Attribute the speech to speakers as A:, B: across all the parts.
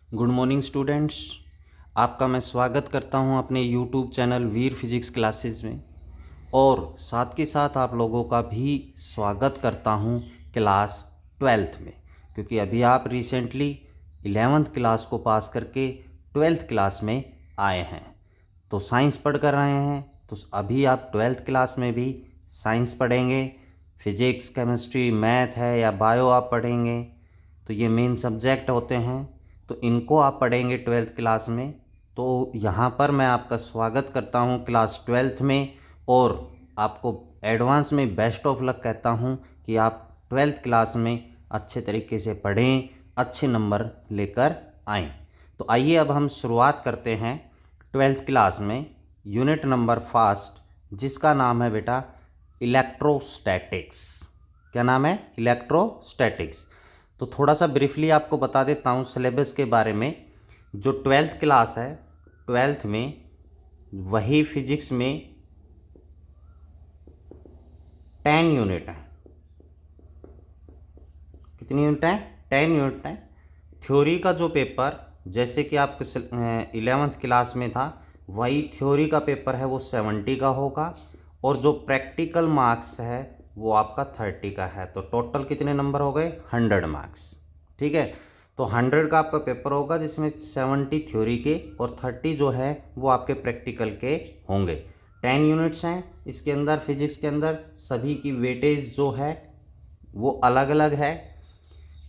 A: Good morning students. आपका मैं स्वागत करता हूं अपने यूट्यूब चैनल वीर फिजिक्स क्लासेस में, और साथ के साथ आप लोगों का भी स्वागत करता हूं क्लास 12th में, क्योंकि अभी आप रिसेंटली 11th क्लास को पास करके 12th क्लास में आए हैं। तो साइंस पढ़ कर आए हैं, तो अभी आप 12th क्लास में भी साइंस पढ़ेंगे। फिजिक्स, केमिस्ट्री, मैथ है या बायो आप पढ़ेंगे, तो ये मेन सब्जेक्ट होते हैं, तो इनको आप पढ़ेंगे 12th क्लास में। तो यहाँ पर मैं आपका स्वागत करता हूँ क्लास 12th में, और आपको एडवांस में बेस्ट ऑफ लक कहता हूँ कि आप 12th क्लास में अच्छे तरीके से पढ़ें, अच्छे नंबर लेकर आएँ। तो आइए अब हम शुरुआत करते हैं 12th क्लास में यूनिट नंबर फर्स्ट, जिसका नाम है बेटा इलेक्ट्रोस्टैटिक्स। क्या नाम है? इलेक्ट्रोस्टैटिक्स। तो थोड़ा सा ब्रीफली आपको बता देता हूँ सिलेबस के बारे में। जो 12th क्लास है, 12th में वही फिजिक्स में 10 यूनिट है। कितनी यूनिट है? 10 यूनिट है। थ्योरी का जो पेपर जैसे कि आपके 11th क्लास में था, वही थ्योरी का पेपर है वो 70 का होगा, और जो प्रैक्टिकल मार्क्स है वो आपका 30 का है। तो टोटल कितने नंबर हो गए? 100 मार्क्स। ठीक है, तो 100 का आपका पेपर होगा, जिसमें 70 थ्योरी के और 30 जो है वो आपके प्रैक्टिकल के होंगे। 10 यूनिट्स हैं इसके अंदर। फिजिक्स के अंदर सभी की वेटेज जो है वो अलग अलग है,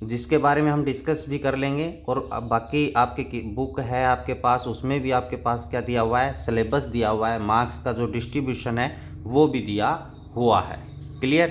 A: जिसके बारे में हम डिस्कस भी कर लेंगे। और अब बाकी आपके बुक है आपके पास, उसमें भी आपके पास क्या दिया हुआ है? सिलेबस दिया हुआ है। मार्क्स का जो डिस्ट्रीब्यूशन है वो भी दिया हुआ है। क्लियर?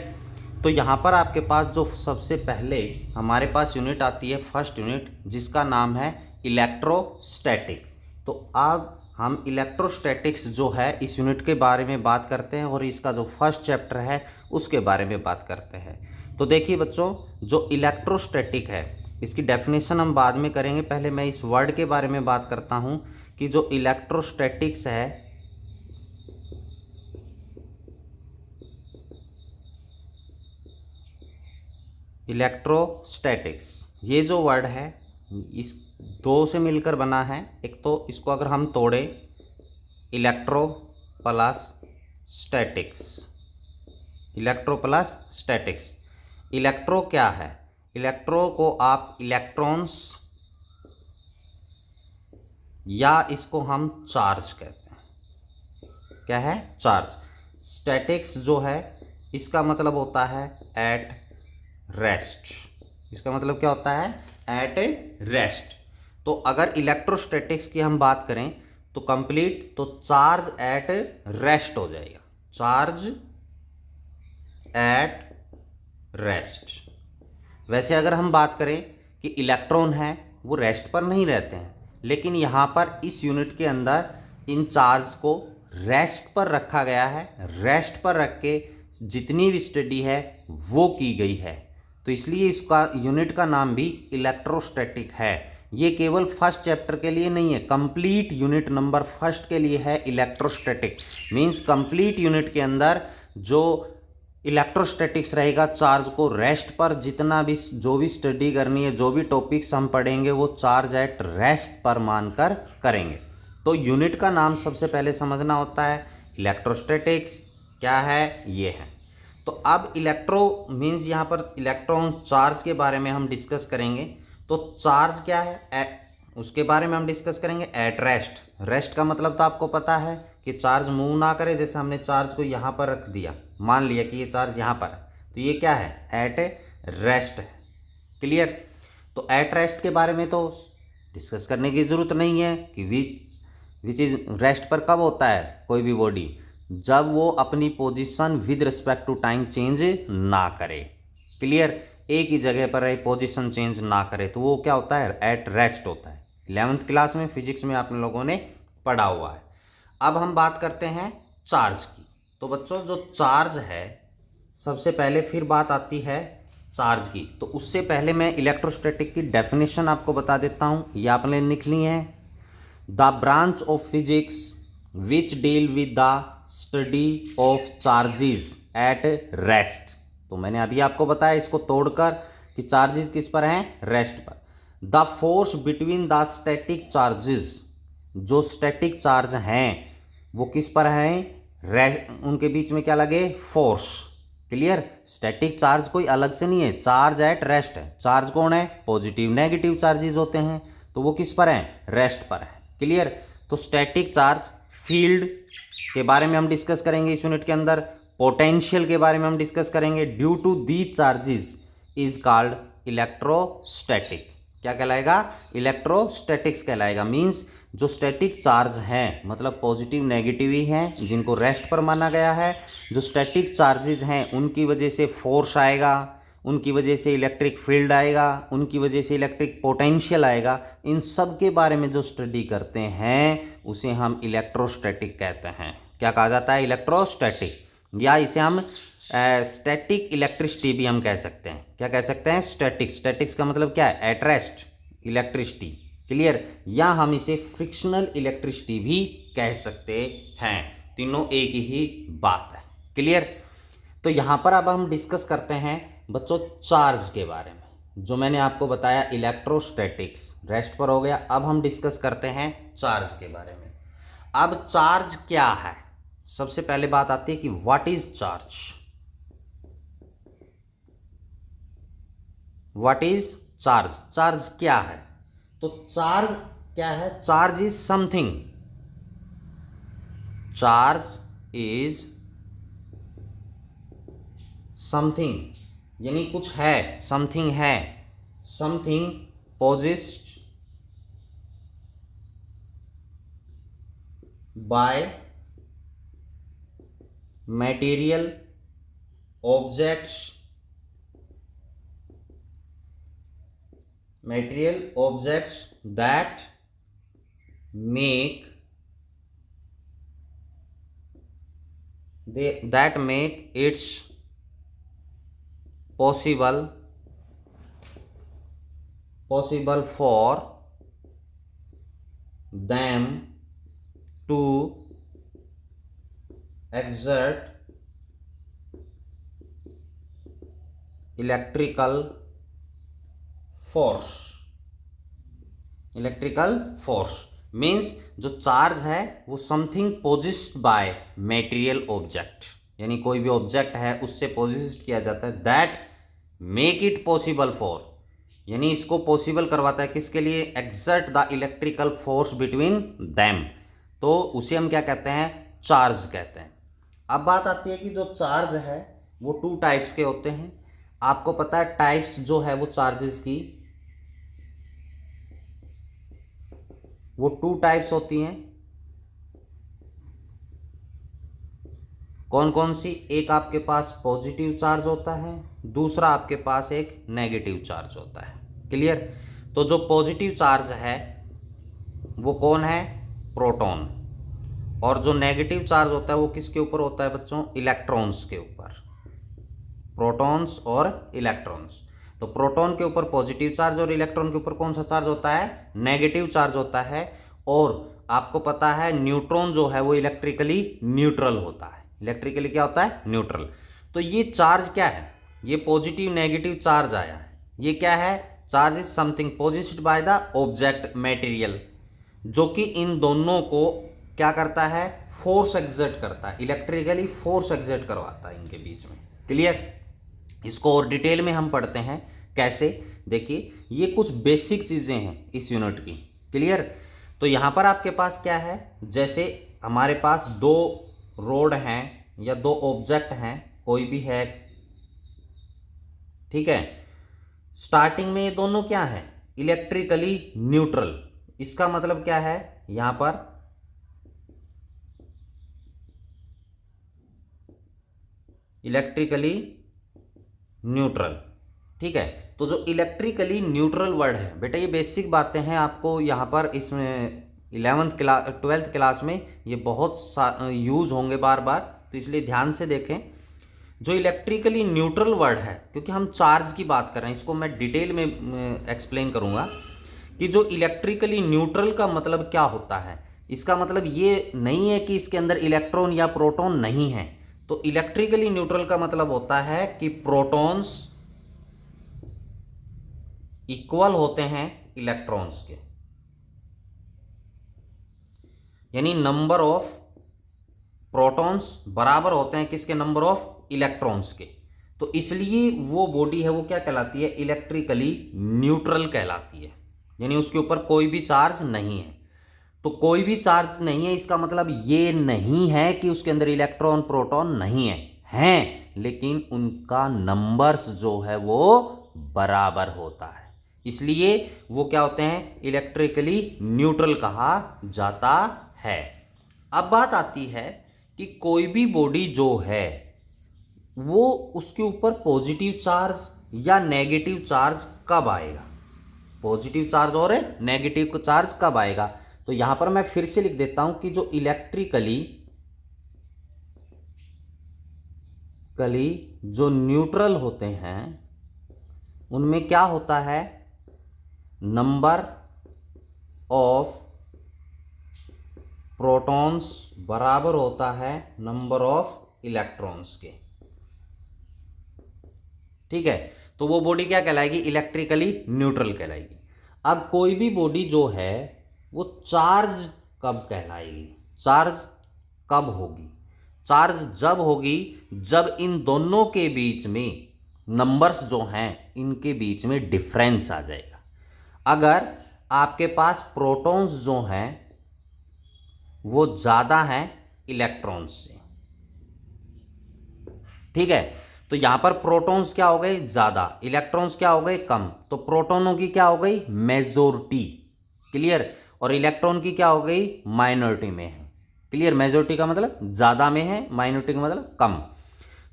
A: तो यहाँ पर आपके पास जो सबसे पहले हमारे पास यूनिट आती है, फर्स्ट यूनिट, जिसका नाम है इलेक्ट्रोस्टैटिक। तो अब हम इलेक्ट्रोस्टैटिक्स जो है इस यूनिट के बारे में बात करते हैं, और इसका जो फर्स्ट चैप्टर है उसके बारे में बात करते हैं। तो देखिए बच्चों, जो इलेक्ट्रोस्टैटिक है इसकी डेफिनेशन हम बाद में करेंगे। पहले मैं इस वर्ड के बारे में बात करता हूँ कि जो इलेक्ट्रोस्टैटिक्स है, इलेक्ट्रोस्टैटिक्स ये जो वर्ड है इस दो से मिलकर बना है। एक तो इसको अगर हम तोड़े, electro plus statics, electro plus statics. Electro क्या है? इलेक्ट्रो को आप इलेक्ट्रॉन्स या इसको हम चार्ज कहते हैं। क्या है? चार्ज। स्टैटिक्स जो है इसका मतलब होता है एट रेस्ट। इसका मतलब क्या होता है? एट ए रेस्ट। तो अगर इलेक्ट्रोस्टैटिक्स की हम बात करें तो कंप्लीट, तो चार्ज एट रेस्ट हो जाएगा। Charge at rest. वैसे अगर हम बात करें कि इलेक्ट्रॉन है वो रेस्ट पर नहीं रहते हैं, लेकिन यहाँ पर इस यूनिट के अंदर इन चार्ज को रेस्ट पर रखा गया है। रेस्ट पर रख के जितनी भी स्टडी है वो की गई है, तो इसलिए इसका यूनिट का नाम भी इलेक्ट्रोस्टैटिक है। ये केवल फर्स्ट चैप्टर के लिए नहीं है, कंप्लीट यूनिट नंबर फर्स्ट के लिए है इलेक्ट्रोस्टैटिक। मींस कंप्लीट यूनिट के अंदर जो इलेक्ट्रोस्टैटिक्स रहेगा, चार्ज को रेस्ट पर जितना भी जो भी स्टडी करनी है, जो भी टॉपिक्स हम पढ़ेंगे वो चार्ज एट रेस्ट पर मानकर करेंगे। तो यूनिट का नाम सबसे पहले समझना होता है इलेक्ट्रोस्टैटिक्स। क्या है? ये है। तो अब इलेक्ट्रो मीन्स यहाँ पर इलेक्ट्रॉन चार्ज के बारे में हम डिस्कस करेंगे। तो चार्ज क्या है उसके बारे में हम डिस्कस करेंगे। At rest. रेस्ट का मतलब तो आपको पता है कि चार्ज मूव ना करे। जैसे हमने चार्ज को यहाँ पर रख दिया, मान लिया कि ये चार्ज यहाँ पर है, तो ये क्या है? एट रेस्ट है। क्लियर? तो एट रेस्ट के बारे में तो डिस्कस करने की ज़रूरत नहीं है कि विच इज रेस्ट पर कब होता है कोई भी बॉडी? जब वो अपनी position with respect to time change ना करे। क्लियर? एक ही जगह पर पोजीशन चेंज ना करे, तो वो क्या होता है? एट रेस्ट होता है। 11th क्लास में फिजिक्स में आप लोगों ने पढ़ा हुआ है। अब हम बात करते हैं चार्ज की। तो बच्चों, जो चार्ज है, सबसे पहले फिर बात आती है चार्ज की। तो उससे पहले मैं इलेक्ट्रोस्टैटिक की डेफिनेशन आपको बता देता हूँ। ये आपने लिख ली है। The branch of physics which deal with the study of charges at rest. तो मैंने अभी आपको बताया इसको तोड़कर कि चार्जेस किस पर हैं? रेस्ट पर। The force between the static charges, जो स्टैटिक चार्ज हैं वो किस पर हैं, उनके बीच में क्या लगे, फोर्स। क्लियर। स्टैटिक चार्ज कोई अलग से नहीं है, चार्ज एट रेस्ट है। चार्ज कौन है, पॉजिटिव नेगेटिव चार्जेस होते हैं, तो वो किस पर हैं, रेस्ट पर है। क्लियर। तो स्टैटिक चार्ज, फील्ड के बारे में हम डिस्कस करेंगे इस यूनिट के अंदर, पोटेंशियल के बारे में हम डिस्कस करेंगे। Due to these charges is called electrostatic. क्या कहलाएगा, इलेक्ट्रोस्टैटिक्स कहलाएगा। मींस जो स्टैटिक चार्ज हैं, मतलब पॉजिटिव नेगेटिव ही हैं, जिनको रेस्ट पर माना गया है, जो स्टैटिक चार्जेस हैं उनकी वजह से फोर्स आएगा, उनकी वजह से इलेक्ट्रिक फील्ड आएगा, उनकी वजह से इलेक्ट्रिक पोटेंशियल आएगा, इन सब के बारे में जो स्टडी करते हैं उसे हम इलेक्ट्रोस्टैटिक कहते हैं। क्या कहा जाता है, इलेक्ट्रोस्टैटिक, या इसे हम स्टैटिक इलेक्ट्रिसिटी भी हम कह सकते हैं। क्या कह सकते हैं, स्टैटिक। स्टैटिक्स का मतलब क्या है, एट रेस्ट इलेक्ट्रिसिटी। क्लियर। या हम इसे फ्रिक्शनल इलेक्ट्रिसिटी भी कह सकते हैं, तीनों एक ही बात है। क्लियर। तो यहाँ पर अब हम डिस्कस करते हैं बच्चों चार्ज के बारे में। जो मैंने आपको बताया इलेक्ट्रोस्टैटिक्स रेस्ट पर हो गया, अब हम डिस्कस करते हैं चार्ज के बारे में। अब चार्ज क्या है, सबसे पहले बात आती है कि what is charge. What is charge, charge क्या है। तो चार्ज क्या है, charge is something, charge is something यानी कुछ है, समथिंग है, something possessed by material objects that make it's possible for them to exert electrical force means जो चार्ज है वो something possessed by material object, यानी कोई भी ऑब्जेक्ट है उससे पोजेस्ड किया जाता है, that make it possible for, यानी इसको पॉसिबल करवाता है किसके लिए, exert the electrical force between them, तो उसे हम क्या कहते हैं, चार्ज कहते हैं। अब बात आती है कि जो चार्ज है वो टू टाइप्स के होते हैं। आपको पता है टाइप्स जो है वो चार्जेस की, वो टू टाइप्स होती हैं। कौन कौन सी, एक आपके पास पॉजिटिव चार्ज होता है, दूसरा आपके पास एक नेगेटिव चार्ज होता है। क्लियर। तो जो पॉजिटिव चार्ज है वो कौन है, प्रोटॉन, और जो नेगेटिव चार्ज होता है वो किसके ऊपर होता है बच्चों, इलेक्ट्रॉन्स के ऊपर, प्रोटॉन्स और इलेक्ट्रॉन्स। तो प्रोटॉन के ऊपर पॉजिटिव चार्ज और इलेक्ट्रॉन के ऊपर कौन सा चार्ज होता है, नेगेटिव चार्ज होता है। और आपको पता है न्यूट्रॉन जो है वो इलेक्ट्रिकली न्यूट्रल होता है, इलेक्ट्रिकली क्या होता है, न्यूट्रल। तो ये चार्ज क्या है, ये पॉजिटिव नेगेटिव चार्ज आया है, ये क्या है, charge is something possessed by the object material, जो कि इन दोनों को क्या करता है, फोर्स एग्जर्ट करता है, इलेक्ट्रिकली फोर्स एग्जर्ट करवाता है इनके बीच में। क्लियर। इसको और डिटेल में हम पढ़ते हैं कैसे, देखिए ये कुछ बेसिक चीज़ें हैं इस यूनिट की। क्लियर। तो यहाँ पर आपके पास क्या है, जैसे हमारे पास दो रोड हैं या दो ऑब्जेक्ट हैं, कोई भी है, ठीक है। स्टार्टिंग में ये दोनों क्या है, इलेक्ट्रिकली न्यूट्रल। इसका मतलब क्या है, यहाँ पर इलेक्ट्रिकली न्यूट्रल, ठीक है। तो जो इलेक्ट्रिकली न्यूट्रल वर्ड है बेटा, ये बेसिक बातें हैं, आपको यहाँ पर इसमें 12th क्लास में ये बहुत यूज़ होंगे बार बार, तो इसलिए ध्यान से देखें। जो इलेक्ट्रिकली न्यूट्रल वर्ड है, क्योंकि हम चार्ज की बात कर रहे हैं, इसको मैं डिटेल में एक्सप्लेन करूँगा कि जो इलेक्ट्रिकली न्यूट्रल का मतलब क्या होता है। इसका मतलब ये नहीं है कि इसके अंदर इलेक्ट्रॉन या प्रोटॉन नहीं है। तो इलेक्ट्रिकली न्यूट्रल का मतलब होता है कि प्रोटॉन्स इक्वल होते हैं इलेक्ट्रॉन्स के, यानी नंबर ऑफ प्रोटॉन्स बराबर होते हैं किसके, नंबर ऑफ इलेक्ट्रॉन्स के। तो इसलिए वो बॉडी है वो क्या कहलाती है, इलेक्ट्रिकली न्यूट्रल कहलाती है, यानी उसके ऊपर कोई भी चार्ज नहीं है। तो कोई भी चार्ज नहीं है इसका मतलब ये नहीं है कि उसके अंदर इलेक्ट्रॉन प्रोटॉन नहीं है, हैं, लेकिन उनका नंबर्स जो है वो बराबर होता है, इसलिए वो क्या होते हैं, इलेक्ट्रिकली न्यूट्रल कहा जाता है। अब बात आती है कि कोई भी बॉडी जो है वो उसके ऊपर पॉजिटिव चार्ज या नेगेटिव चार्ज कब आएगा, पॉजिटिव चार्ज और नेगेटिव चार्ज कब आएगा। तो यहां पर मैं फिर से लिख देता हूं कि जो इलेक्ट्रिकली जो न्यूट्रल होते हैं उनमें क्या होता है, नंबर ऑफ प्रोटॉन्स बराबर होता है नंबर ऑफ इलेक्ट्रॉन्स के, ठीक है। तो वो बॉडी क्या कहलाएगी, इलेक्ट्रिकली न्यूट्रल कहलाएगी। अब कोई भी बॉडी जो है वो चार्ज कब कहलाएगी, चार्ज कब होगी, चार्ज जब होगी जब इन दोनों के बीच में नंबर्स जो हैं इनके बीच में डिफरेंस आ जाएगा। अगर आपके पास प्रोटॉन्स जो हैं वो ज़्यादा हैं इलेक्ट्रॉन्स से, ठीक है, तो यहां पर प्रोटॉन्स क्या हो गए ज़्यादा, इलेक्ट्रॉन्स क्या हो गए कम, तो प्रोटॉनों की क्या हो गई मेजोरिटी, क्लियर, और इलेक्ट्रॉन की क्या हो गई माइनॉरिटी में है, क्लियर। मेजोरिटी का मतलब ज़्यादा में है, माइनॉरिटी का मतलब कम।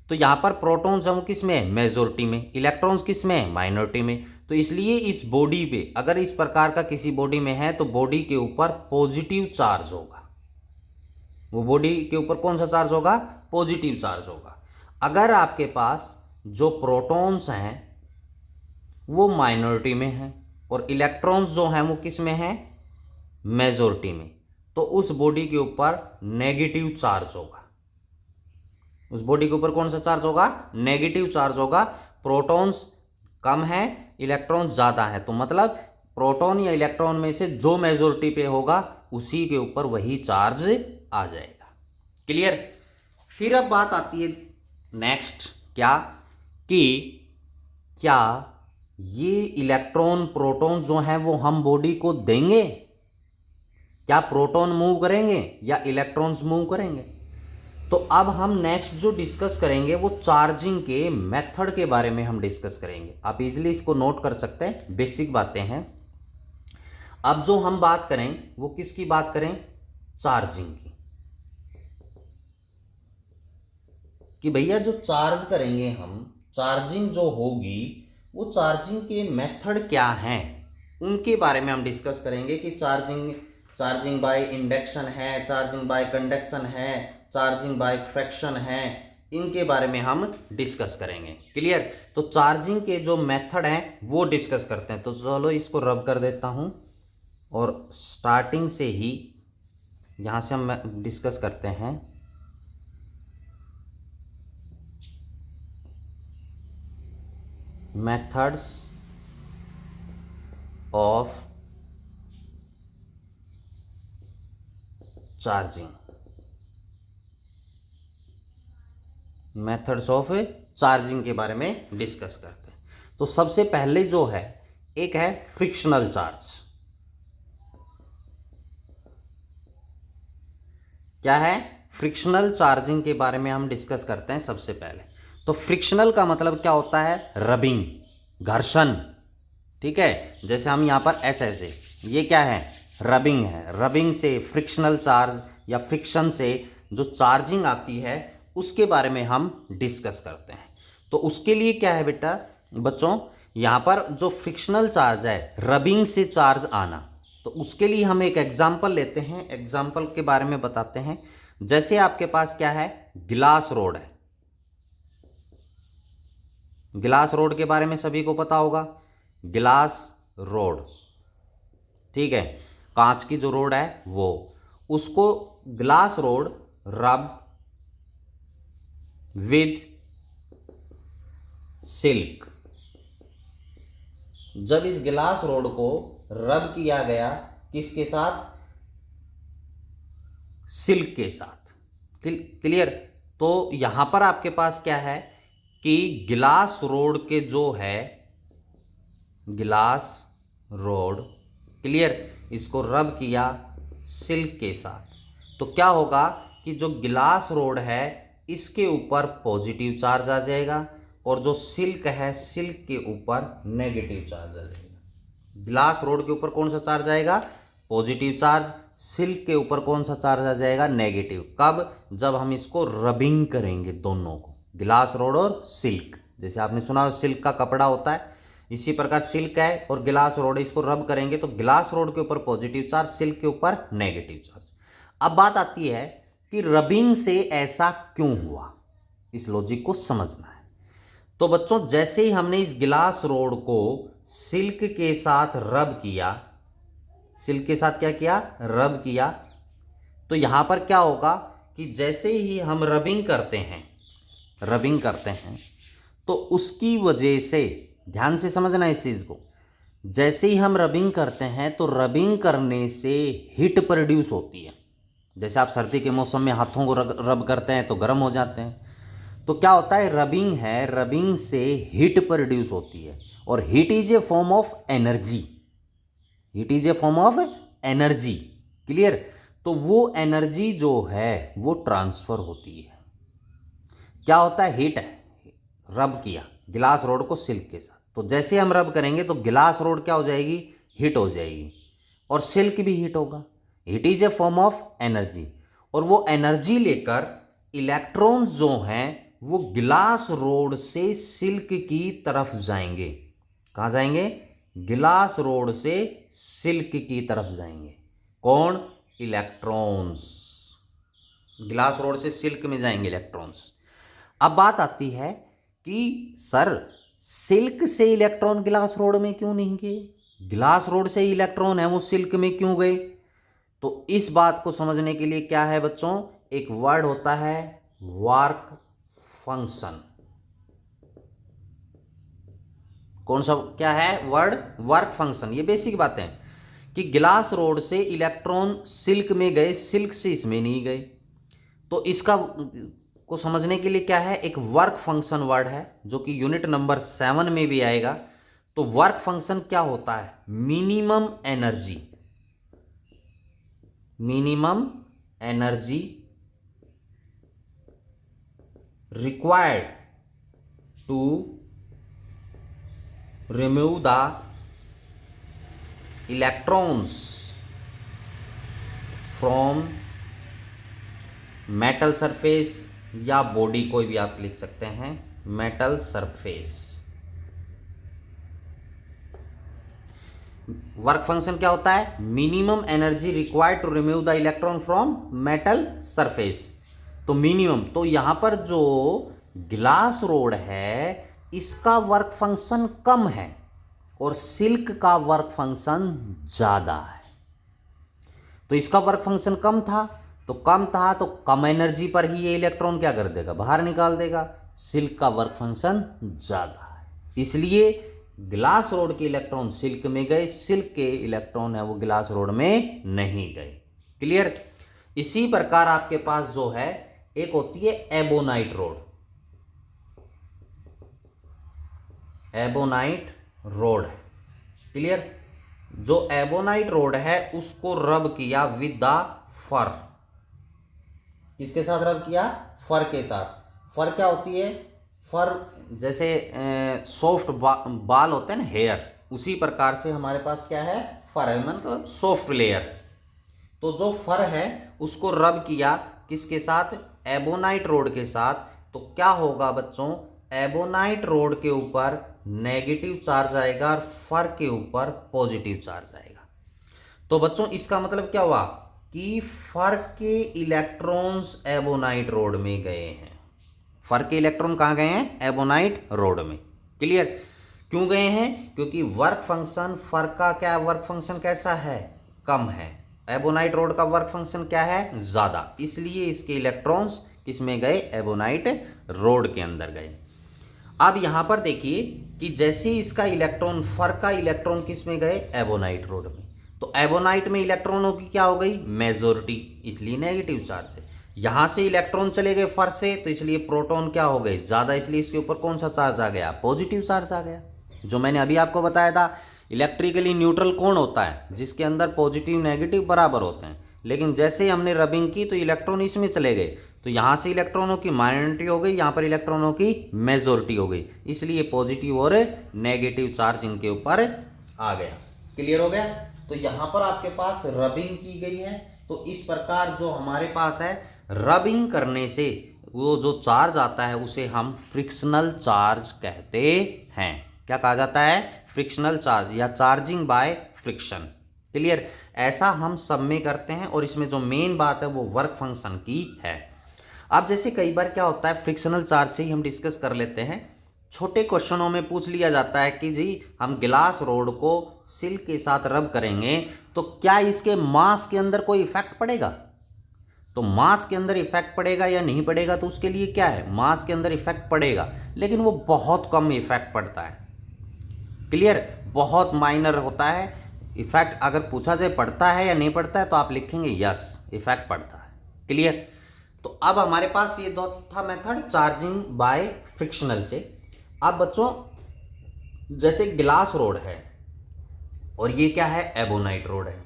A: तो यहां पर प्रोटॉन्स हम किस में है, मेजोरिटी में, इलेक्ट्रॉन्स किस में है, माइनॉरिटी में। तो इसलिए इस बॉडी पे अगर इस प्रकार का किसी बॉडी में है तो बॉडी के ऊपर पॉजिटिव चार्ज होगा, वो बॉडी के ऊपर कौन सा चार्ज होगा, पॉजिटिव चार्ज होगा। अगर आपके पास जो प्रोटॉन्स हैं वो माइनॉरिटी में हैं और इलेक्ट्रॉन्स जो हैं वो किस में हैं, मेजोरिटी में, तो उस बॉडी के ऊपर नेगेटिव चार्ज होगा, उस बॉडी के ऊपर कौन सा चार्ज होगा, नेगेटिव चार्ज होगा। प्रोटॉन्स कम है इलेक्ट्रॉन ज़्यादा है, तो मतलब प्रोटॉन या इलेक्ट्रॉन में से जो मेजोरिटी पे होगा उसी के ऊपर वही चार्ज आ जाएगा, क्लियर। फिर अब बात आती है नेक्स्ट क्या, कि क्या ये इलेक्ट्रॉन प्रोटॉन जो हैं वो हम बॉडी को देंगे, क्या प्रोटॉन मूव करेंगे या इलेक्ट्रॉन्स मूव करेंगे। तो अब हम नेक्स्ट जो डिस्कस करेंगे वो चार्जिंग के मेथड के बारे में हम डिस्कस करेंगे। आप इजीली इसको नोट कर सकते हैं, बेसिक बातें हैं। अब जो हम बात करें वो किसकी बात करें, चार्जिंग की, कि भैया जो चार्ज करेंगे हम, चार्जिंग जो होगी वो चार्जिंग के मेथड क्या हैं उनके बारे में हम डिस्कस करेंगे, कि चार्जिंग बाय इंडक्शन है, चार्जिंग बाय कंडक्शन है, चार्जिंग बाय फ्रैक्शन है, इनके बारे में हम डिस्कस करेंगे, क्लियर। तो चार्जिंग के जो मेथड हैं वो डिस्कस करते हैं। तो चलो इसको रब कर देता हूं और स्टार्टिंग से ही यहां से हम डिस्कस करते हैं। Methods of charging, methods of charging के बारे में डिस्कस करते हैं। तो सबसे पहले जो है एक है फ्रिक्शनल चार्ज। क्या है, फ्रिक्शनल चार्जिंग के बारे में हम डिस्कस करते हैं सबसे पहले। तो फ्रिक्शनल का मतलब क्या होता है, रबिंग, घर्षण, ठीक है। जैसे हम यहाँ पर ऐसे ये क्या है, रबिंग है, रबिंग से फ्रिक्शनल चार्ज या फ्रिक्शन से जो चार्जिंग आती है उसके बारे में हम डिस्कस करते हैं। तो उसके लिए क्या है बेटा बच्चों, यहाँ पर जो फ्रिक्शनल चार्ज है, रबिंग से चार्ज आना, तो उसके लिए हम एक एग्जाम्पल लेते हैं, एग्जाम्पल के बारे में बताते हैं। जैसे आपके पास क्या है, गिलास रोड है, गिलास रोड के बारे में सभी को पता होगा, गिलास रोड, ठीक है, कांच की जो रोड है वो, उसको ग्लास रोड रब विद सिल्क। जब इस गिलास रोड को रब किया गया किसके साथ? सिल्क के साथ। क्लियर? तो यहां पर आपके पास क्या है कि गिलास रोड के जो है, गिलास रोड, क्लियर, इसको रब किया सिल्क के साथ, तो क्या होगा कि जो गिलास रोड है इसके ऊपर पॉजिटिव चार्ज आ जाएगा और जो सिल्क है सिल्क के ऊपर नेगेटिव चार्ज आ जाएगा। गिलास रोड के ऊपर कौन सा चार्ज आएगा? Positive charge. सिल्क के ऊपर कौन सा चार्ज आ जाएगा? नेगेटिव। कब? जब हम इसको रबिंग करेंगे दोनों को, गिलास रोड और सिल्क। जैसे आपने सुना सिल्क का कपड़ा होता है, इसी प्रकार सिल्क है और गिलास रोड, इसको रब करेंगे तो गिलास रोड के ऊपर पॉजिटिव चार्ज, सिल्क के ऊपर नेगेटिव चार्ज। अब बात आती है कि रबिंग से ऐसा क्यों हुआ, इस लॉजिक को समझना है। तो बच्चों जैसे ही हमने इस गिलास रोड को सिल्क के साथ रब किया, सिल्क के साथ क्या किया? रब किया, तो यहां पर क्या होगा कि जैसे ही हम रबिंग करते हैं तो उसकी वजह से, ध्यान से समझना इस चीज को, जैसे ही हम रबिंग करते हैं तो रबिंग करने से हीट प्रोड्यूस होती है। जैसे आप सर्दी के मौसम में हाथों को रब करते हैं तो गर्म हो जाते हैं, तो क्या होता है? रबिंग है, रबिंग से हीट प्रोड्यूस होती है और heat is a form of energy. Heat is a form of energy. Clear? तो वो एनर्जी जो है वो ट्रांसफर होती है। क्या होता है? हीट है, रब किया गिलास रोड को सिल्क के साथ, तो जैसे हम रब करेंगे तो गिलास रोड क्या हो जाएगी? हीट हो जाएगी और सिल्क भी हीट होगा। Heat is a form of energy और वो एनर्जी लेकर इलेक्ट्रॉन्स जो हैं वो गिलास रोड से सिल्क की तरफ जाएंगे। कहाँ जाएंगे? गिलास रोड से सिल्क की तरफ जाएंगे। कौन? इलेक्ट्रॉन्स। गिलास रोड से सिल्क में जाएंगे इलेक्ट्रॉन्स। अब बात आती है कि सर सिल्क से इलेक्ट्रॉन गिलास रोड में क्यों नहीं गए? गिलास रोड से इलेक्ट्रॉन है वो सिल्क में क्यों गए? तो इस बात को समझने के लिए क्या है बच्चों, एक वर्ड होता है वर्क फंक्शन। कौन सा? क्या है वर्ड? Work function. ये बेसिक बातें हैं कि गिलास रोड से इलेक्ट्रॉन सिल्क में गए, सिल्क से इसमें नहीं गए। तो इसका को समझने के लिए क्या है, एक वर्क फंक्शन वर्ड है जो कि यूनिट नंबर 7 में भी आएगा। तो वर्क फंक्शन क्या होता है? Minimum energy, minimum energy required to remove the electrons from metal surface या बॉडी, कोई भी आप लिख सकते हैं, मेटल सरफेस। वर्क फंक्शन क्या होता है? Minimum energy required to remove the electron from metal surface. तो मिनिमम, तो यहां पर जो गिलास रोड है इसका वर्क फंक्शन कम है और सिल्क का वर्क फंक्शन ज्यादा है। तो इसका वर्क फंक्शन कम था तो कम एनर्जी पर ही ये इलेक्ट्रॉन क्या कर देगा? बाहर निकाल देगा। सिल्क का वर्क फंक्शन ज्यादा है, इसलिए गिलास रोड के इलेक्ट्रॉन सिल्क में गए, सिल्क के इलेक्ट्रॉन है वो गिलास रोड में नहीं गए। क्लियर? इसी प्रकार आपके पास जो है एक होती है एबोनाइट रोड। एबोनाइट रोड है। क्लियर? जो एबोनाइट रोड है उसको रब किया विद द फर। किसके साथ रब किया? फर के साथ। फर क्या होती है? फर जैसे सॉफ्ट बाल होते हैं ना, हेयर, उसी प्रकार से हमारे पास क्या है? फर है, मतलब सॉफ्ट लेयर। तो जो फर है उसको रब किया किसके साथ? एबोनाइट रोड के साथ। तो क्या होगा बच्चों? एबोनाइट रोड के ऊपर नेगेटिव चार्ज आएगा और फर के ऊपर पॉजिटिव चार्ज आएगा। तो बच्चों इसका मतलब क्या हुआ कि फर के इलेक्ट्रॉन्स एबोनाइट रोड में गए हैं। फर के इलेक्ट्रॉन कहां गए हैं? एबोनाइट रोड में। क्लियर? क्यों गए हैं? क्योंकि वर्क फंक्शन फर का क्या वर्क फंक्शन कैसा है? कम है। एबोनाइट रोड का वर्क फंक्शन क्या है? ज्यादा। इसलिए इसके इलेक्ट्रॉन्स किस में गए? एबोनाइट रोड के अंदर गए। अब यहां पर देखिए कि जैसे ही इसका इलेक्ट्रॉन, फर का इलेक्ट्रॉन किस में गए, एबोनाइट रोड में, तो एबोनाइट में इलेक्ट्रॉनों की क्या हो गई, मेजोरिटी, इसलिए नेगेटिव चार्ज है। यहां से इलेक्ट्रॉन चले गए फर से, तो इसलिए प्रोटॉन क्या हो गए, ज्यादा, इसलिए इसके ऊपर कौन सा चार्ज आ गया, पॉजिटिव चार्ज आ गया। जो मैंने अभी आपको बताया था, इलेक्ट्रिकली न्यूट्रल कौन होता है, जिसके अंदर पॉजिटिव नेगेटिव बराबर होते हैं। लेकिन जैसे ही हमने रबिंग की तो इलेक्ट्रॉन इसमें चले गए, तो यहाँ से इलेक्ट्रॉनों की माइनॉरिटी हो गई, यहाँ पर इलेक्ट्रॉनों की मेजोरिटी हो गई, इसलिए पॉजिटिव और नेगेटिव चार्ज इनके ऊपर आ गया। क्लियर हो गया। तो यहाँ पर आपके पास रबिंग की गई है, तो इस प्रकार जो हमारे पास है, रबिंग करने से वो जो चार्ज आता है उसे हम फ्रिक्शनल चार्ज कहते हैं। क्या कहा जाता है, फ्रिक्शनल चार्ज या चार्जिंग बाय फ्रिक्शन। क्लियर। ऐसा हम सब में करते हैं, और इसमें जो मेन बात है वो वर्क फंक्शन की है। अब जैसे कई बार क्या होता है, फ्रिक्शनल चार्ज से ही हम डिस्कस कर लेते हैं। छोटे क्वेश्चनों में पूछ लिया जाता है कि जी हम गिलास रोड को सिल्क के साथ रब करेंगे तो क्या इसके मास के अंदर कोई इफेक्ट पड़ेगा। तो मास के अंदर इफेक्ट पड़ेगा या नहीं पड़ेगा, तो उसके लिए क्या है, मास के अंदर इफेक्ट पड़ेगा, लेकिन वो बहुत कम इफेक्ट पड़ता है। क्लियर, बहुत माइनर होता है इफेक्ट। अगर पूछा जाए पड़ता है या नहीं पड़ता है, तो आप लिखेंगे यस, इफेक्ट पड़ता है। क्लियर। तो अब हमारे पास ये दो था मेथड, चार्जिंग बाय फ्रिक्शनल से। अब बच्चों जैसे गिलास रोड है और ये क्या है, एबोनाइट रोड है।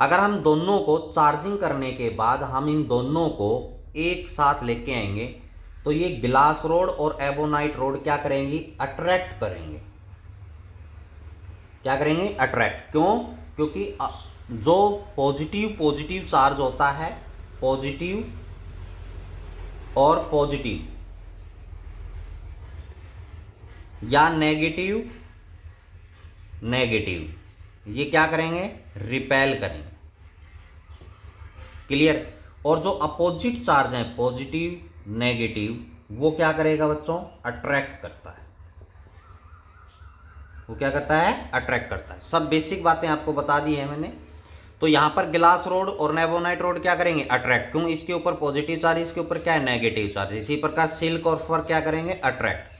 A: अगर हम दोनों को चार्जिंग करने के बाद हम इन दोनों को एक साथ लेके आएंगे, तो ये गिलास रोड और एबोनाइट रोड क्या करेंगी, अट्रैक्ट करेंगे। क्या करेंगे, अट्रैक्ट। क्यों, क्योंकि जो पॉजिटिव पॉजिटिव चार्ज होता है, पॉजिटिव और पॉजिटिव, या नेगेटिव नेगेटिव, ये क्या करेंगे, रिपेल करेंगे। क्लियर। और जो अपोजिट चार्ज है, पॉजिटिव नेगेटिव, वो क्या करेगा बच्चों, अट्रैक्ट करता है। वो क्या करता है, अट्रैक्ट करता है। सब बेसिक बातें आपको बता दी है मैंने। तो यहां पर गिलास रोड और एबोनाइट रोड क्या करेंगे, अट्रैक्ट। क्यों, इसके ऊपर पॉजिटिव चार्ज, इसके ऊपर क्या है, नेगेटिव चार्ज। इसी प्रकार सिल्क और फर क्या करेंगे, अट्रैक्ट।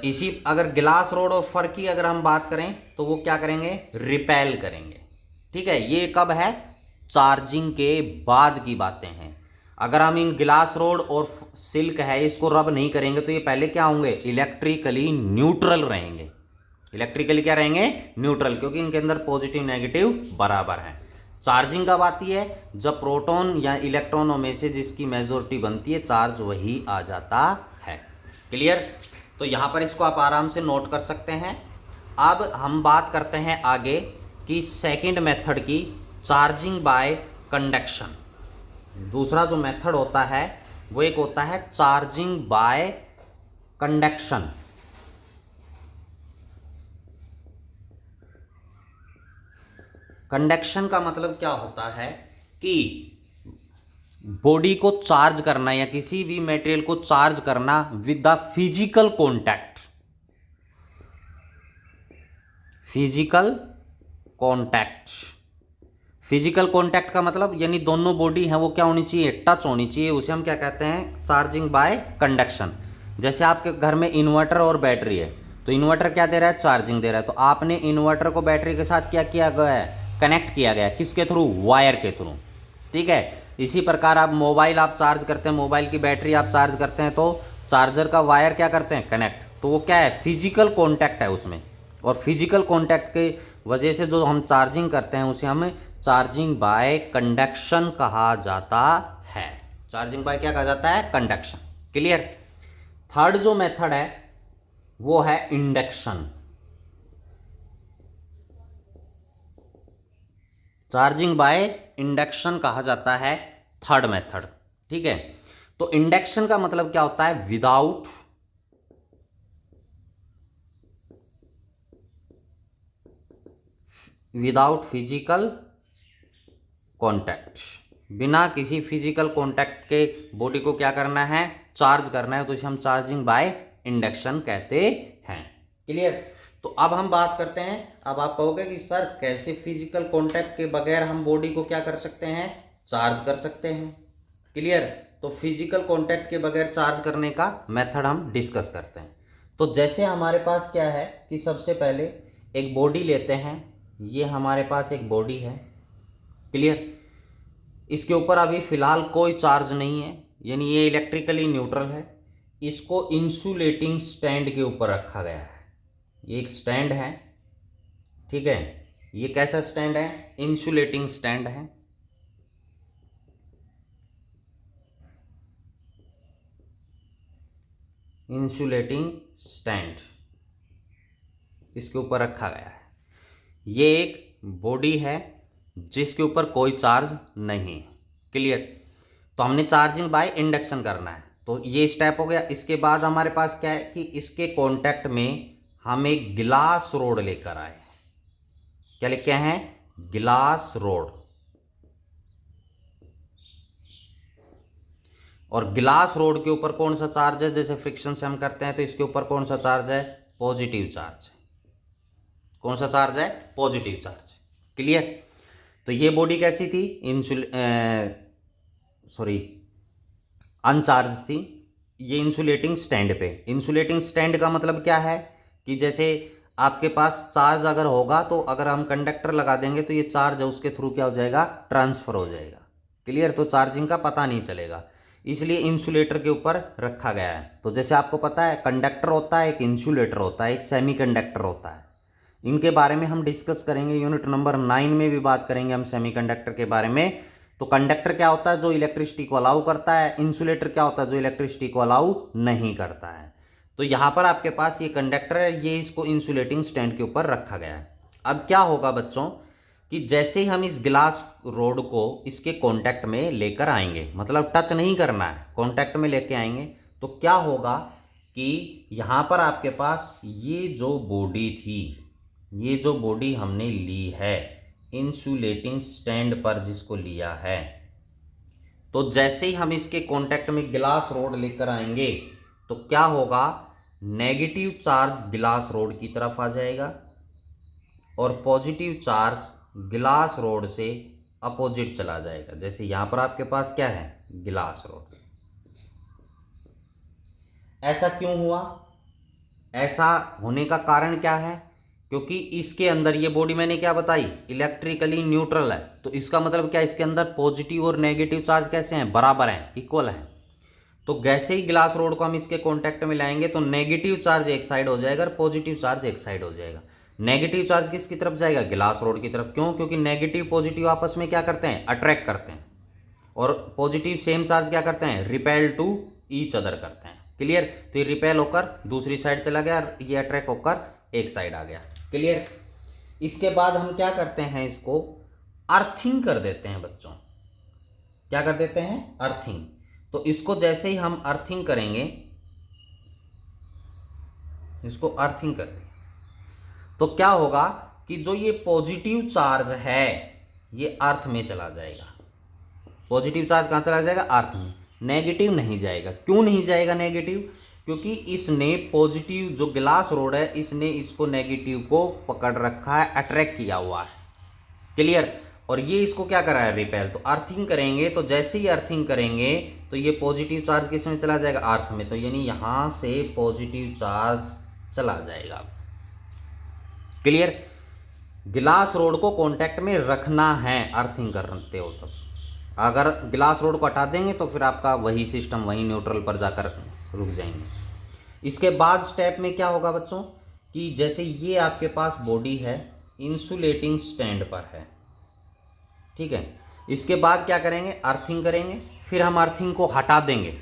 A: इसी अगर गिलास रोड और फर की अगर हम बात करें तो वो क्या करेंगे, रिपेल करेंगे। ठीक है, ये कब है, चार्जिंग के बाद की बातें हैं। अगर हम इन गिलास रोड और सिल्क है इसको रब नहीं करेंगे तो ये पहले क्या होंगे, इलेक्ट्रिकली न्यूट्रल रहेंगे। इलेक्ट्रिकली क्या रहेंगे, न्यूट्रल, क्योंकि इनके अंदर पॉजिटिव नेगेटिव बराबर है। चार्जिंग कब आती है, जब प्रोटॉन या इलेक्ट्रॉनों में से जिसकी मेजोरिटी बनती है, चार्ज वही आ जाता है। क्लियर। तो यहां पर इसको आप आराम से नोट कर सकते हैं। अब हम बात करते हैं आगे कि सेकंड मेथड की, चार्जिंग बाय कंडक्शन। दूसरा जो मेथड होता है वो एक होता है चार्जिंग बाय कंडक्शन। कंडक्शन का मतलब क्या होता है कि बॉडी को चार्ज करना या किसी भी मटेरियल को चार्ज करना with the physical contact. Physical contact, physical contact का मतलब यानी दोनों बॉडी है वो क्या होनी चाहिए, टच होनी चाहिए, उसे हम क्या कहते हैं, चार्जिंग बाय कंडक्शन। जैसे आपके घर में इन्वर्टर और बैटरी है, तो इन्वर्टर क्या दे रहा है, चार्जिंग दे रहा है। तो आपने इन्वर्टर को बैटरी के साथ क्या किया गया है, कनेक्ट किया गया है। किसके थ्रू, वायर के थ्रू। ठीक है। इसी प्रकार आप मोबाइल आप चार्ज करते हैं, मोबाइल की बैटरी आप चार्ज करते हैं, तो चार्जर का वायर क्या करते हैं, कनेक्ट। तो वो क्या है, फिजिकल कॉन्टैक्ट है उसमें। और फिजिकल कॉन्टैक्ट के वजह से जो हम चार्जिंग करते हैं उसे हमें चार्जिंग बाय कंडक्शन कहा जाता है। चार्जिंग बाय क्या कहा जाता है, कंडक्शन। क्लियर। थर्ड जो मेथड है वो है इंडक्शन। चार्जिंग बाय इंडक्शन कहा जाता है थर्ड मेथड। ठीक है। तो इंडक्शन का मतलब क्या होता है, विदाउट फिजिकल कॉन्टैक्ट, बिना किसी फिजिकल कॉन्टैक्ट के बॉडी को क्या करना है, चार्ज करना है, तो इसे हम चार्जिंग बाय इंडक्शन कहते हैं। क्लियर। तो अब हम बात करते हैं, अब आप कहोगे कि सर कैसे फिजिकल कॉन्टैक्ट के बगैर हम बॉडी को क्या कर सकते हैं, चार्ज कर सकते हैं। क्लियर। तो फिजिकल कॉन्टैक्ट के बगैर चार्ज करने का मेथड हम डिस्कस करते हैं। तो जैसे हमारे पास क्या है कि सबसे पहले एक बॉडी लेते हैं, ये हमारे पास एक बॉडी है, क्लियर। इसके ऊपर अभी फ़िलहाल कोई चार्ज नहीं है, यानी ये इलेक्ट्रिकली न्यूट्रल है। इसको इंसुलेटिंग स्टैंड के ऊपर रखा गया है। ये एक स्टैंड है, ठीक है। ये कैसा स्टैंड है? इंसुलेटिंग स्टैंड है। इंसुलेटिंग स्टैंड इसके ऊपर रखा गया है। ये एक बॉडी है जिसके ऊपर कोई चार्ज नहीं है, क्लियर। तो हमने चार्जिंग बाय इंडक्शन करना है, तो ये स्टेप हो गया। इसके बाद हमारे पास क्या है कि इसके कांटेक्ट में हम एक गिलास रोड लेकर आए हैं। क्या लेके आए हैं? गिलास रोड। और गिलास रोड के ऊपर कौन सा चार्ज है? जैसे फ्रिक्शन से हम करते हैं तो इसके ऊपर कौन सा चार्ज है? पॉजिटिव चार्ज है। कौन सा चार्ज है? Positive charge, clear. तो ये बॉडी कैसी थी? अनचार्ज थी। ये इंसुलेटिंग स्टैंड पे। इंसुलेटिंग स्टैंड का मतलब क्या है कि जैसे आपके पास चार्ज अगर होगा तो अगर हम कंडक्टर लगा देंगे तो ये चार्ज है उसके थ्रू क्या हो जाएगा? ट्रांसफर हो जाएगा, क्लियर। तो चार्जिंग का पता नहीं चलेगा, इसलिए इंसुलेटर के ऊपर रखा गया है। तो जैसे आपको पता है कंडक्टर होता है, एक इंसुलेटर होता है, एक सेमीकंडक्टर होता है। इनके बारे में हम डिस्कस करेंगे, यूनिट नंबर 9 में भी बात करेंगे हम सेमीकंडक्टर के बारे में। तो कंडक्टर क्या होता है? जो इलेक्ट्रिसिटी को अलाउ करता है। इंसुलेटर क्या होता है? जो इलेक्ट्रिसिटी को अलाउ नहीं करता है। तो यहाँ पर आपके पास ये कंडक्टर है, ये इसको इंसुलेटिंग स्टैंड के ऊपर रखा गया है। अब क्या होगा बच्चों कि जैसे ही हम इस गिलास रोड को इसके कांटेक्ट में लेकर आएंगे, मतलब टच नहीं करना है, कांटेक्ट में लेके आएंगे, तो क्या होगा कि यहाँ पर आपके पास ये जो बॉडी थी, ये जो बॉडी हमने ली है इंसुलेटिंग स्टैंड पर जिसको लिया है, तो जैसे ही हम इसके कांटेक्ट में गिलास रोड लेकर आएंगे तो क्या होगा? नेगेटिव चार्ज गिलास रोड की तरफ आ जाएगा और पॉजिटिव चार्ज गिलास रोड से अपोजिट चला जाएगा। जैसे यहां पर आपके पास क्या है? गिलास रोड। ऐसा क्यों हुआ? ऐसा होने का कारण क्या है? क्योंकि इसके अंदर ये बॉडी मैंने क्या बताई? इलेक्ट्रिकली न्यूट्रल है। तो इसका मतलब क्या? इसके अंदर पॉजिटिव और नेगेटिव चार्ज कैसे हैं? बराबर हैं, इक्वल हैं। तो जैसे ही गिलास रोड को हम इसके कांटेक्ट में लाएंगे तो नेगेटिव चार्ज एक साइड हो जाएगा और पॉजिटिव चार्ज एक साइड हो जाएगा। नेगेटिव चार्ज किसकी तरफ जाएगा? गिलास रोड की तरफ। क्यों? क्योंकि नेगेटिव पॉजिटिव आपस में क्या करते हैं? अट्रैक्ट करते हैं। और पॉजिटिव सेम चार्ज क्या करते हैं? रिपेल टू ईच अदर करते हैं, क्लियर। तो ये रिपेल होकर दूसरी साइड चला गया और ये अट्रैक्ट होकर एक साइड आ गया, क्लियर। इसके बाद हम क्या करते हैं? इसको अर्थिंग कर देते हैं बच्चों। क्या कर देते हैं? अर्थिंग। तो इसको जैसे ही हम अर्थिंग करेंगे, इसको अर्थिंग कर दें तो क्या होगा कि जो ये पॉजिटिव चार्ज है ये अर्थ में चला जाएगा। पॉजिटिव चार्ज कहाँ चला जाएगा? अर्थ में। नेगेटिव नहीं जाएगा। क्यों नहीं जाएगा नेगेटिव? क्योंकि इसने पॉजिटिव जो गिलास रोड है इसने इसको नेगेटिव को पकड़ रखा है, अट्रैक्ट किया हुआ है, क्लियर। और ये इसको क्या कर रहा है? रिपेल। तो अर्थिंग करेंगे तो जैसे ही अर्थिंग करेंगे तो ये पॉजिटिव चार्ज किस में चला जाएगा? अर्थ में। तो यानी यहाँ से पॉजिटिव चार्ज चला जाएगा, क्लियर। गिलास रोड को कांटेक्ट में रखना है अर्थिंग करते हो तब। अगर गिलास रोड को हटा देंगे तो फिर आपका वही सिस्टम वही न्यूट्रल पर जाकर रुक जाएंगे। इसके बाद स्टेप में क्या होगा बच्चों कि जैसे ये आपके पास बॉडी है इंसुलेटिंग स्टैंड पर है, ठीक है। इसके बाद क्या करेंगे? अर्थिंग करेंगे। फिर हम अर्थिंग को हटा देंगे,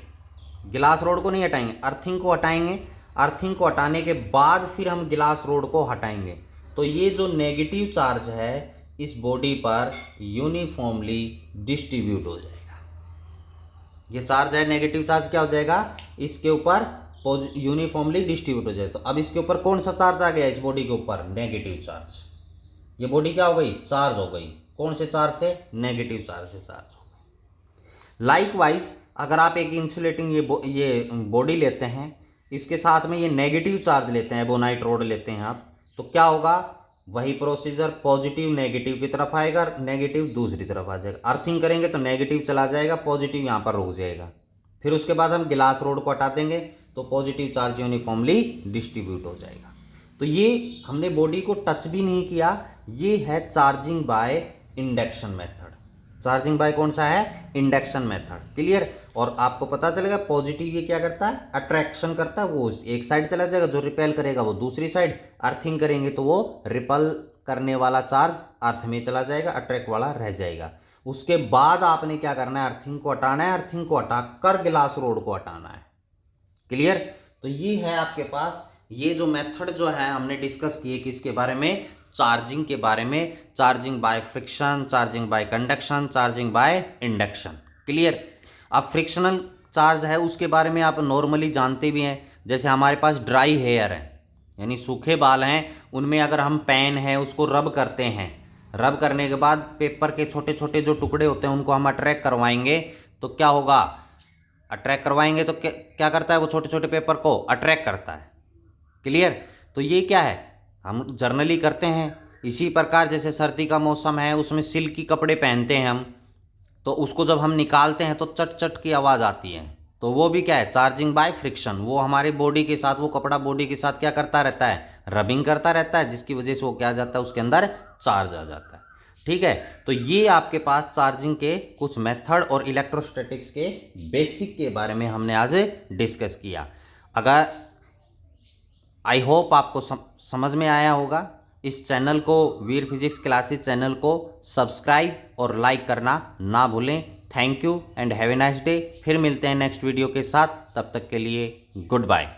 A: गिलास रोड को नहीं हटाएंगे, अर्थिंग को हटाएंगे। अर्थिंग को हटाने के बाद फिर हम गिलास रोड को हटाएंगे। तो ये जो नेगेटिव चार्ज है इस बॉडी पर यूनिफॉर्मली डिस्ट्रीब्यूट हो जाएगा। ये चार्ज है नेगेटिव चार्ज क्या हो जाएगा? इसके ऊपर यूनिफॉर्मली डिस्ट्रीब्यूट हो जाएगा। तो अब इसके ऊपर कौन सा चार्ज आ गया? इस बॉडी के ऊपर नेगेटिव चार्ज। ये बॉडी क्या हो गई? चार्ज हो गई। कौन से चार्ज से? नेगेटिव चार्ज से चार्ज हो गई। लाइकवाइज अगर आप एक इंसुलेटिंग ये बॉडी लेते हैं, इसके साथ में ये नेगेटिव चार्ज लेते हैं, एबोनाइट रोड लेते हैं आप, तो क्या होगा? वही प्रोसीजर, पॉजिटिव नेगेटिव की तरफ आएगा, नेगेटिव दूसरी तरफ आ जाएगा। अर्थिंग करेंगे तो नेगेटिव चला जाएगा, पॉजिटिव यहाँ पर रुक जाएगा। फिर उसके बाद हम गिलास रोड को हटा देंगे तो पॉजिटिव चार्ज यूनिफॉर्मली डिस्ट्रीब्यूट हो जाएगा। तो ये हमने बॉडी को टच भी नहीं किया, ये है charging by induction method. Charging by कौन सा है? Induction method. क्लियर? और आपको पता चलेगा पॉजिटिव ये क्या करता है? अट्रैक्शन करता है, वो एक साइड चला जाएगा, जो रिपेल करेगा वो दूसरी साइड, अर्थिंग करेंगे तो वो रिपल करने वाला चार्ज अर्थ में चला जाएगा, अट्रैक्ट वाला रह जाएगा। उसके बाद आपने क्या करना है? अर्थिंग को हटाना है, अर्थिंग को हटाकर ग्लास रोड को हटाना है। क्लियर? तो ये है आपके पास, ये जो मेथड जो है हमने डिस्कस किए किसके बारे में? चार्जिंग के बारे में। Charging by friction, charging by conduction, charging by induction. Clear? अब फ्रिक्शनल चार्ज है उसके बारे में आप नॉर्मली जानते भी हैं। जैसे हमारे पास ड्राई हेयर है, यानी सूखे बाल हैं, उनमें अगर हम पेन है उसको रब करते हैं, रब करने के बाद पेपर के छोटे छोटे जो टुकड़े होते हैं उनको हम अट्रैक्ट करवाएंगे तो क्या होगा? अट्रैक्ट करवाएंगे तो क्या करता है? वो छोटे छोटे पेपर को अट्रैक्ट करता है। क्लियर? तो ये क्या है? हम जर्नली करते हैं। इसी प्रकार जैसे सर्दी का मौसम है उसमें सिल्की कपड़े पहनते हैं हम, तो उसको जब हम निकालते हैं तो चट चट की आवाज़ आती है, तो वो भी क्या है? Charging by friction. वो हमारी बॉडी के साथ, वो कपड़ा बॉडी के साथ क्या करता रहता है? रबिंग करता रहता है, जिसकी वजह से वो क्या आ जाता है? उसके अंदर चार्ज आ जाता है। ठीक है? तो ये आपके पास चार्जिंग के कुछ मेथड और इलेक्ट्रोस्टैटिक्स के बेसिक के बारे में हमने आज डिस्कस किया। अगर आई होप आपको समझ में आया होगा। इस चैनल को, वीर फिजिक्स क्लासेस चैनल को सब्सक्राइब और लाइक करना ना भूलें। Thank you and have a nice day. फिर मिलते हैं नेक्स्ट वीडियो के साथ, तब तक के लिए गुड बाय।